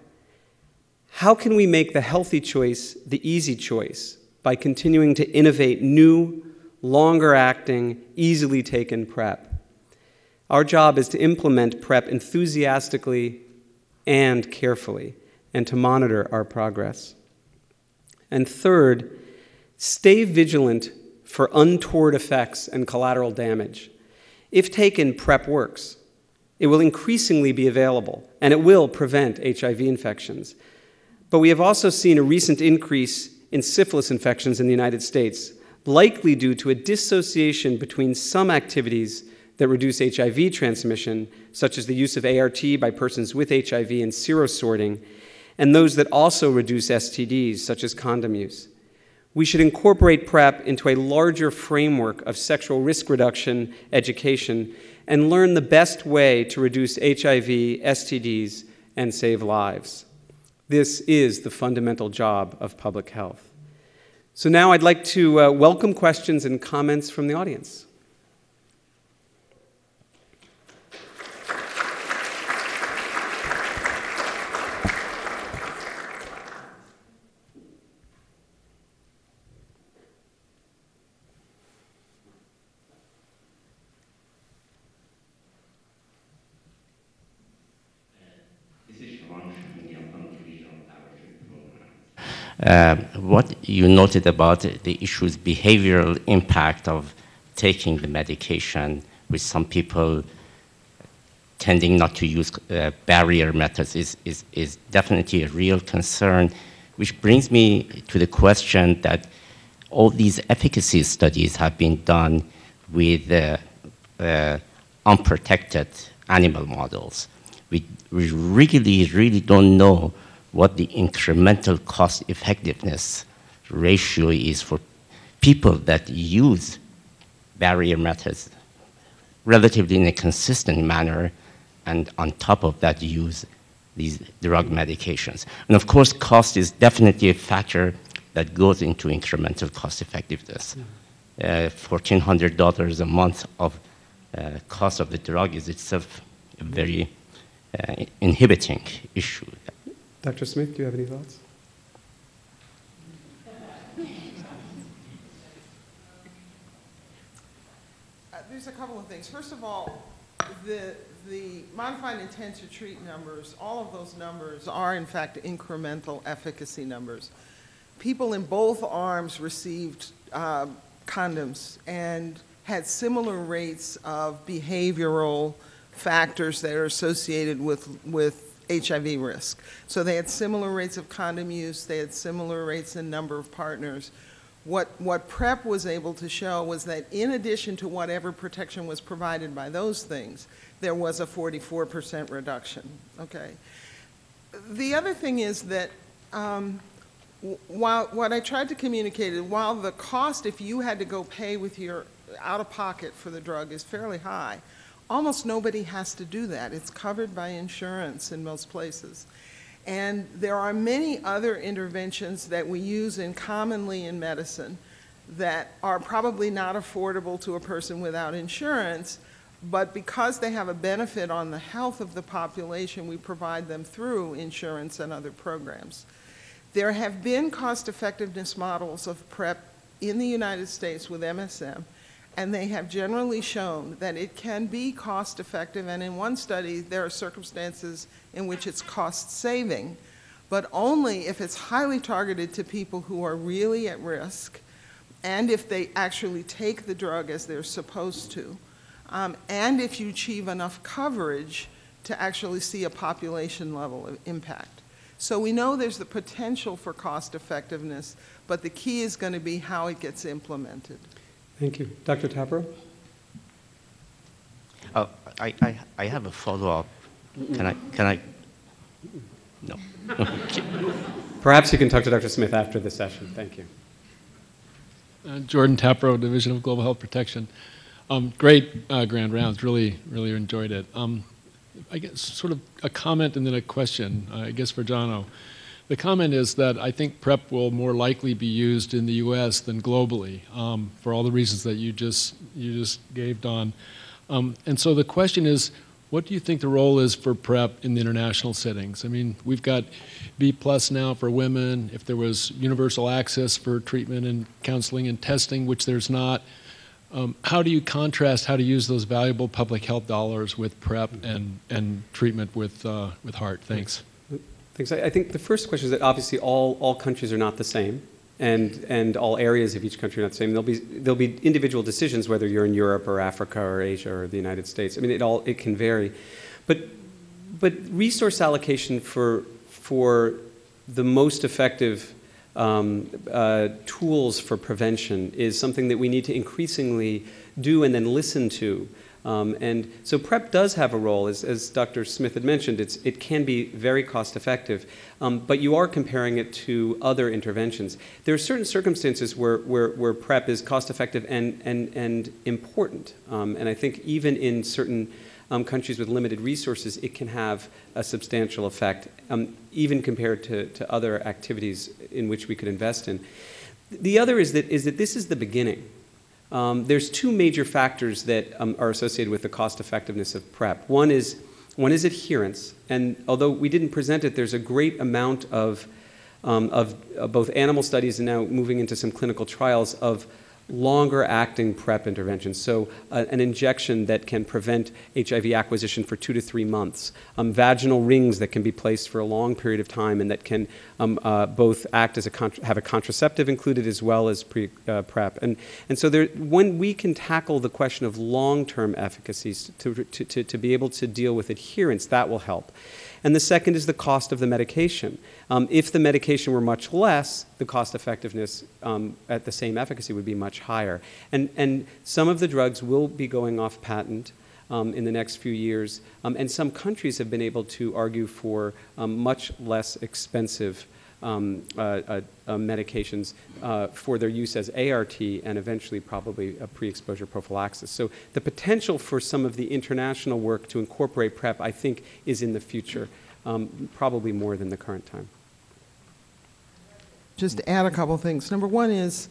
How can we make the healthy choice the easy choice by continuing to innovate new, longer-acting, easily taken PrEP? Our job is to implement PrEP enthusiastically and carefully, and to monitor our progress. And third, stay vigilant for untoward effects and collateral damage. If taken, PrEP works. It will increasingly be available, and it will prevent HIV infections. But we have also seen a recent increase in syphilis infections in the United States, likely due to a dissociation between some activities that reduce HIV transmission, such as the use of ART by persons with HIV and serosorting, and those that also reduce STDs, such as condom use. We should incorporate PrEP into a larger framework of sexual risk reduction education and learn the best way to reduce HIV, STDs, and save lives. This is the fundamental job of public health. So now I'd like to welcome questions and comments from the audience. What you noted about the issues, behavioral impact of taking the medication, with some people tending not to use barrier methods is definitely a real concern, which brings me to the question that all these efficacy studies have been done with unprotected animal models. We really don't know what the incremental cost effectiveness ratio is for people that use barrier methods relatively in a consistent manner, and on top of that use these drug medications. And of course, cost is definitely a factor that goes into incremental cost effectiveness. $1,400 a month of cost of the drug is itself a very inhibiting issue. Dr. Smith, do you have any thoughts? There's a couple of things. First of all, the modified intent to treat numbers, all of those numbers are in fact incremental efficacy numbers. People in both arms received condoms and had similar rates of behavioral factors that are associated with HIV risk. So they had similar rates of condom use, they had similar rates in number of partners. What PrEP was able to show was that in addition to whatever protection was provided by those things, there was a 44% reduction, okay? The other thing is that while what I tried to communicate is while the cost, if you had to go pay with your out-of-pocket for the drug is fairly high, almost nobody has to do that. It's covered by insurance in most places. And there are many other interventions that we use commonly in medicine that are probably not affordable to a person without insurance, but because they have a benefit on the health of the population, we provide them through insurance and other programs. There have been cost-effectiveness models of PrEP in the United States with MSM, and they have generally shown that it can be cost-effective, and in one study, there are circumstances in which it's cost-saving, but only if it's highly targeted to people who are really at risk, and if they actually take the drug as they're supposed to, and if you achieve enough coverage to actually see a population level of impact. So we know there's the potential for cost-effectiveness, but the key is going to be how it gets implemented. Thank you. Dr. Tapro? I have a follow-up. Can I? No. Perhaps you can talk to Dr. Smith after the session. Thank you. Jordan Tapro, Division of Global Health Protection. Great grand rounds. Really enjoyed it. I guess sort of a comment and then a question, I guess for Jono. The comment is that I think PrEP will more likely be used in the U.S. than globally for all the reasons that you just gave, Don. And so the question is, what do you think the role is for PrEP in the international settings? I mean, we've got B+ now for women. If there was universal access for treatment and counseling and testing, which there's not, how do you contrast how to use those valuable public health dollars with PrEP and treatment with HAART? Thanks. Thanks. I think the first question is that obviously all countries are not the same, and all areas of each country are not the same. There'll be individual decisions whether you're in Europe or Africa or Asia or the United States. I mean, it can vary, but resource allocation for the most effective tools for prevention is something that we need to increasingly do and then listen to. And so PrEP does have a role, as Dr. Smith had mentioned. It can be very cost effective, but you are comparing it to other interventions. There are certain circumstances where PrEP is cost effective and important. And I think even in certain countries with limited resources, it can have a substantial effect, even compared to other activities in which we could invest in. The other is that this is the beginning. There's two major factors that are associated with the cost effectiveness of PrEP. One is adherence, and although we didn't present it, there's a great amount of both animal studies and now moving into some clinical trials of longer-acting PrEP interventions. So an injection that can prevent HIV acquisition for 2 to 3 months, vaginal rings that can be placed for a long period of time and that can both act as have a contraceptive included as well as PrEP. And so when we can tackle the question of long-term efficacies to be able to deal with adherence, that will help. And the second is the cost of the medication. If the medication were much less, the cost effectiveness at the same efficacy would be much higher. And some of the drugs will be going off patent in the next few years, and some countries have been able to argue for much less expensive medications for their use as ART and eventually probably a pre-exposure prophylaxis. So the potential for some of the international work to incorporate PrEP, I think, is in the future, probably more than the current time. Just to add a couple things. Number one is,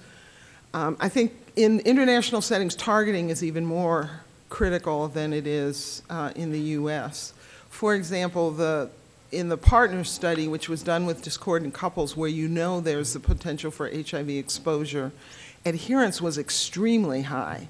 I think in international settings, targeting is even more critical than it is in the US. For example, in the partner study, which was done with discordant couples where you know there's the potential for HIV exposure, adherence was extremely high.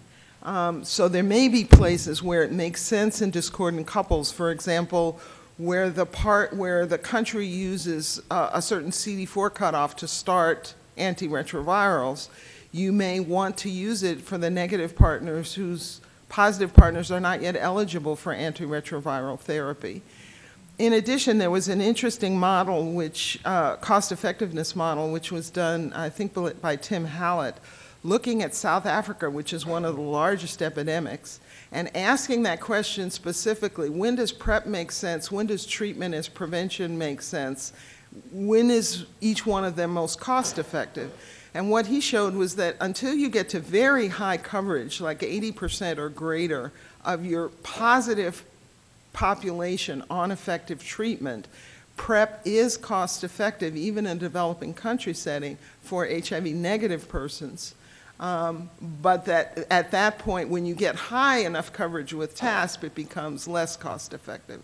So there may be places where it makes sense in discordant couples, for example, where the country uses a certain CD4 cutoff to start antiretrovirals, you may want to use it for the negative partners whose positive partners are not yet eligible for antiretroviral therapy. In addition, there was an interesting model, cost-effectiveness model, which was done, I think, by Tim Hallett, looking at South Africa, which is one of the largest epidemics, and asking that question specifically: when does PrEP make sense? When does treatment as prevention make sense? When is each one of them most cost-effective? And what he showed was that until you get to very high coverage, like 80% or greater of your positive population on effective treatment, PrEP is cost-effective, even in a developing country setting, for HIV-negative persons. But that at that point, when you get high enough coverage with TASP, it becomes less cost-effective.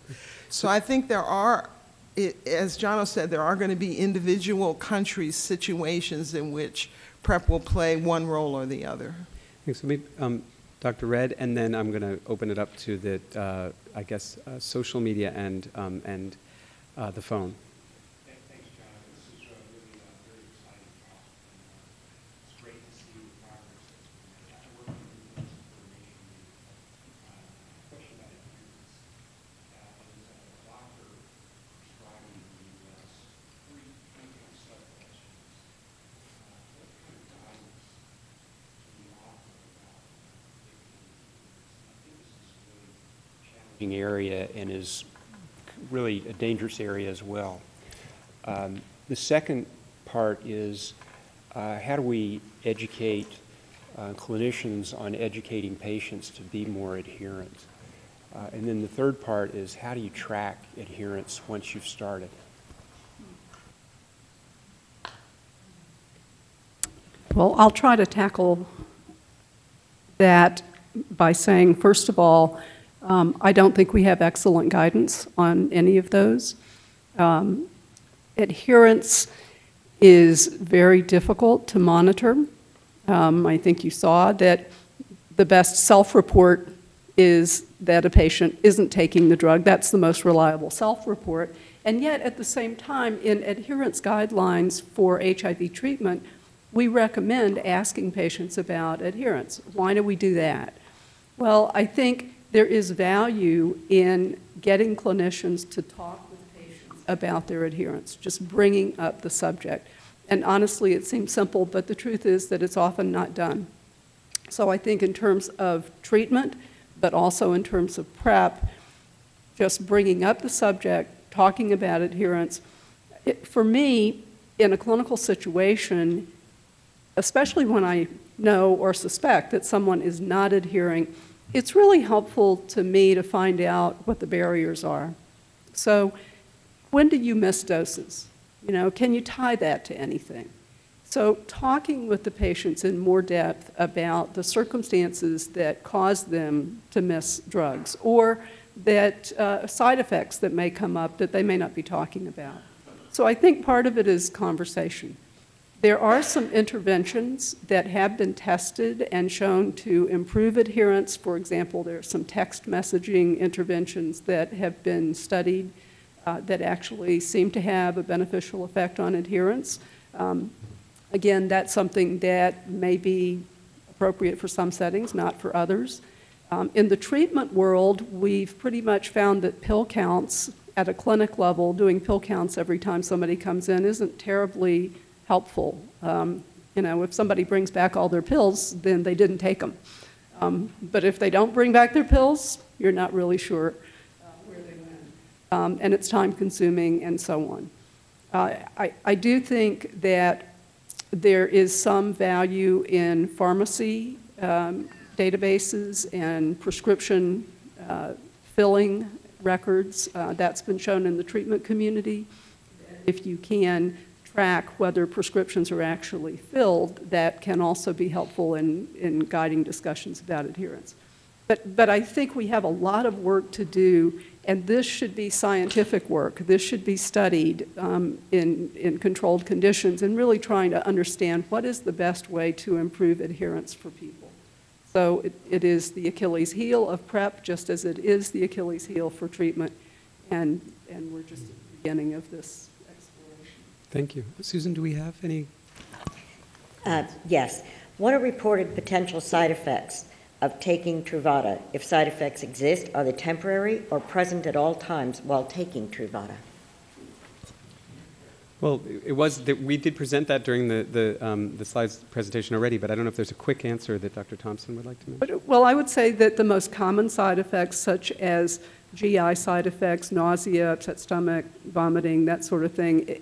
So I think there are, as Jono said, there are going to be individual countries' situations in which PrEP will play one role or the other. Thanks. So maybe, Dr. Redd, and then I'm going to open it up to the, I guess, social media and the phone. Thanks, John. This is really very exciting talk. It's great to see the progress that's been made. I work in the information. Question about adherence. As a doctor prescribing in the U.S., three sub-questions. What kind of guidance do you offer about I think this is a really challenging area and is really a dangerous area as well. The second part is how do we educate clinicians on educating patients to be more adherent? And then the third part is how do you track adherence once you've started? Well, I'll try to tackle that by saying, first of all, I don't think we have excellent guidance on any of those. Adherence is very difficult to monitor. I think you saw that the best self-report is that a patient isn't taking the drug. That's the most reliable self-report. And yet, at the same time, in adherence guidelines for HIV treatment, we recommend asking patients about adherence. Why do we do that? Well, I think there is value in getting clinicians to talk with patients about their adherence, just bringing up the subject. And honestly, it seems simple, but the truth is that it's often not done. So I think in terms of treatment, but also in terms of PrEP, just bringing up the subject, talking about adherence. For me, in a clinical situation, especially when I know or suspect that someone is not adhering, it's really helpful to me to find out what the barriers are. So when do you miss doses? You know, can you tie that to anything? So talking with the patients in more depth about the circumstances that cause them to miss drugs or that side effects that may come up that they may not be talking about. So I think part of it is conversation. There are some interventions that have been tested and shown to improve adherence. For example, there are some text messaging interventions that have been studied that actually seem to have a beneficial effect on adherence. Again, that's something that may be appropriate for some settings, not for others. In the treatment world, we've pretty much found that pill counts at a clinic level, doing pill counts every time somebody comes in isn't terribly helpful. If somebody brings back all their pills, then they didn't take them. But if they don't bring back their pills, you're not really sure where they went. And it's time consuming and so on. I do think that there is some value in pharmacy databases and prescription filling records. That's been shown in the treatment community. If you can track whether prescriptions are actually filled, that can also be helpful in guiding discussions about adherence. But I think we have a lot of work to do, and this should be scientific work. This should be studied in controlled conditions and really trying to understand what is the best way to improve adherence for people. So it is the Achilles heel of PrEP, just as it is the Achilles heel for treatment, and we're just at the beginning of this exploration. Thank you. Susan, do we have any? Yes. What are reported potential side effects of taking Truvada? If side effects exist, are they temporary or present at all times while taking Truvada? Well, it was that we did present that during the slides presentation already, but I don't know if there's a quick answer that Dr. Thompson would like to make. Well, I would say that the most common side effects, such as GI side effects, nausea, upset stomach, vomiting, that sort of thing,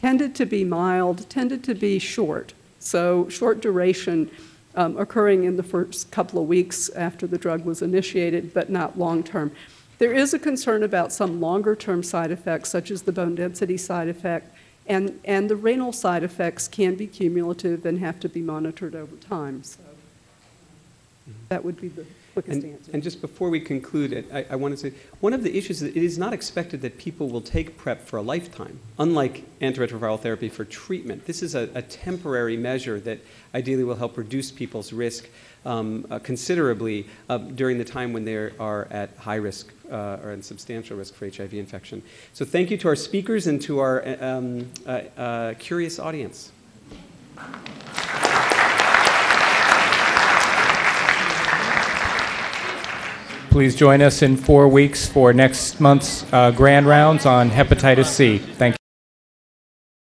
tended to be mild, tended to be short. So short duration, occurring in the first couple of weeks after the drug was initiated, but not long term. There is a concern about some longer term side effects, such as the bone density side effect, and the renal side effects can be cumulative and have to be monitored over time. So that would be the quickest answer. And just before we conclude, I want to say, one of the issues is that it is not expected that people will take PrEP for a lifetime, unlike antiretroviral therapy for treatment. This is a temporary measure that ideally will help reduce people's risk considerably during the time when they are at high risk or in substantial risk for HIV infection. So thank you to our speakers and to our curious audience. Please join us in 4 weeks for next month's Grand Rounds on hepatitis C. Thank you.